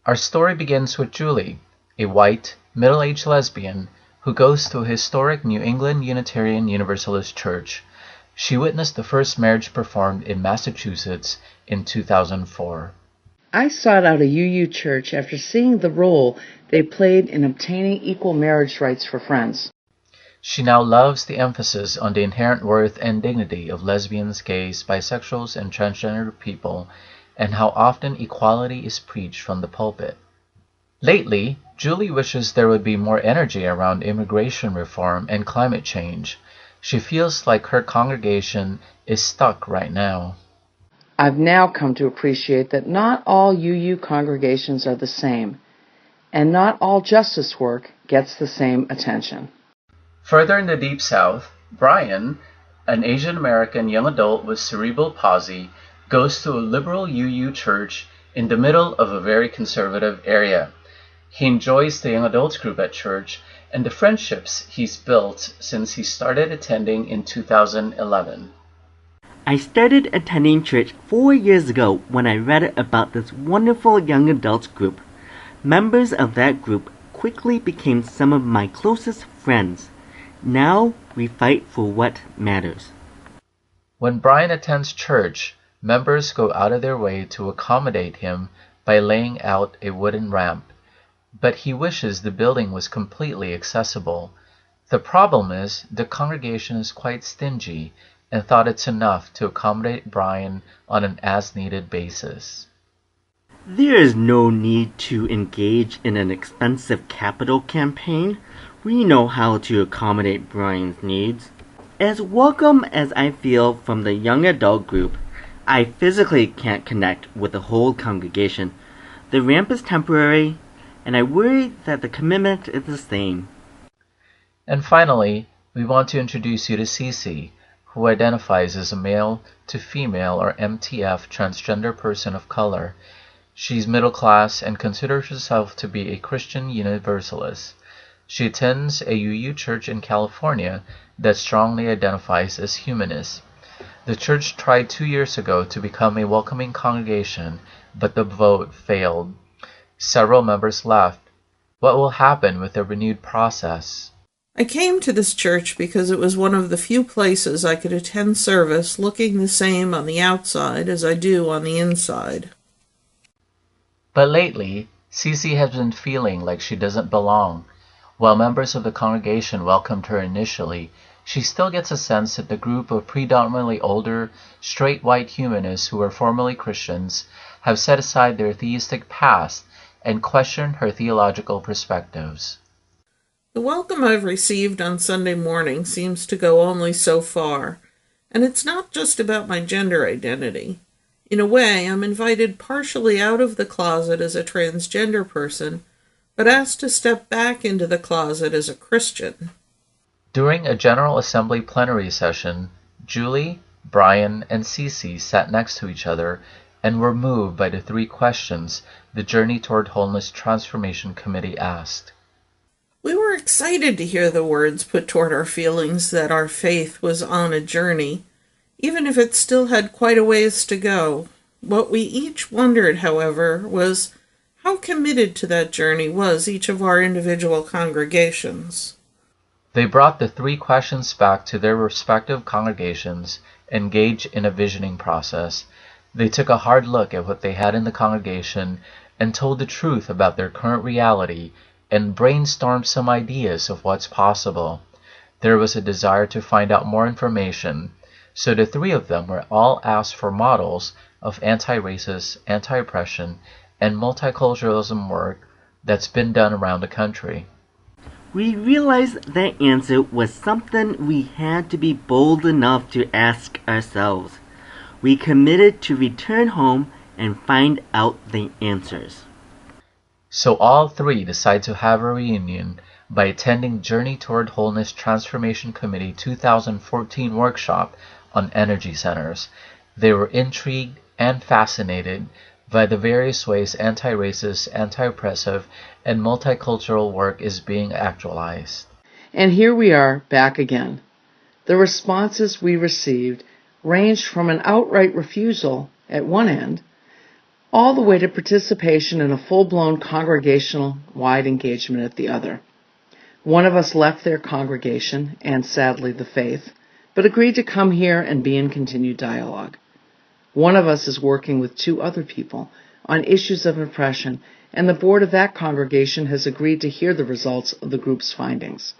Our story begins with Julie, a white, middle-aged lesbian who goes to a historic New England Unitarian Universalist church. She witnessed the first marriage performed in Massachusetts in 2004. I sought out a UU church after seeing the role they played in obtaining equal marriage rights for friends. She now loves the emphasis on the inherent worth and dignity of lesbians, gays, bisexuals, and transgender people, and how often equality is preached from the pulpit. Lately, Julie wishes there would be more energy around immigration reform and climate change. She feels like her congregation is stuck right now. I've now come to appreciate that not all UU congregations are the same, and not all justice work gets the same attention. Further in the Deep South, Brian, an Asian American young adult with cerebral palsy, goes to a liberal UU church in the middle of a very conservative area. He enjoys the young adults group at church and the friendships he's built since he started attending in 2011. I started attending church 4 years ago when I read about this wonderful young adults group. Members of that group quickly became some of my closest friends. Now we fight for what matters. When Brian attends church, members go out of their way to accommodate him by laying out a wooden ramp, but he wishes the building was completely accessible. The problem is the congregation is quite stingy and thought it's enough to accommodate Brian on an as-needed basis. There is no need to engage in an expensive capital campaign. We know how to accommodate Brian's needs. As welcome as I feel from the young adult group, I physically can't connect with the whole congregation. The ramp is temporary, and I worry that the commitment is the same. And finally, we want to introduce you to Cece, who identifies as a male to female or MTF transgender person of color. She's middle class and considers herself to be a Christian Universalist. She attends a UU church in California that strongly identifies as humanist. The church tried 2 years ago to become a welcoming congregation, but the vote failed. Several members left. What will happen with the renewed process? I came to this church because it was one of the few places I could attend service looking the same on the outside as I do on the inside. But lately, Cece has been feeling like she doesn't belong. While members of the congregation welcomed her initially, she still gets a sense that the group of predominantly older, straight white humanists who were formerly Christians have set aside their theistic past and questioned her theological perspectives. The welcome I've received on Sunday morning seems to go only so far, and it's not just about my gender identity. In a way, I'm invited partially out of the closet as a transgender person, but asked to step back into the closet as a Christian. During a General Assembly plenary session, Julie, Brian, and Cece sat next to each other and were moved by the 3 questions the Journey Toward Wholeness Transformation Committee asked. We were excited to hear the words put toward our feelings that our faith was on a journey, even if it still had quite a ways to go. What we each wondered, however, was how committed to that journey was each of our individual congregations. They brought the 3 questions back to their respective congregations, engaged in a visioning process. They took a hard look at what they had in the congregation and told the truth about their current reality and brainstormed some ideas of what's possible. There was a desire to find out more information, so the 3 of them were all asked for models of anti-racist, anti-oppression, and multiculturalism work that's been done around the country. We realized that answer was something we had to be bold enough to ask ourselves. We committed to return home and find out the answers. So all 3 decide to have a reunion by attending Journey Toward Wholeness Transformation Committee 2014 workshop on energy centers. They were intrigued and fascinated by the various ways anti-racist, anti-oppressive, and multicultural work is being actualized. And here we are, back again. The responses we received ranged from an outright refusal at one end, all the way to participation in a full-blown congregational-wide engagement at the other. One of us left their congregation, and sadly the faith, but agreed to come here and be in continued dialogue. One of us is working with 2 other people on issues of impression, and the board of that congregation has agreed to hear the results of the group's findings.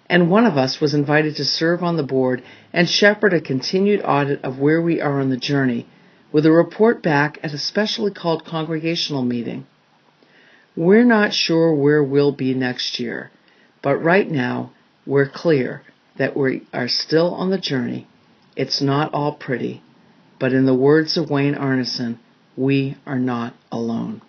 And one of us was invited to serve on the board and shepherd a continued audit of where we are on the journey, with a report back at a specially called congregational meeting. We're not sure where we'll be next year, but right now we're clear that we are still on the journey. It's not all pretty, but in the words of Wayne Arneson, we are not alone.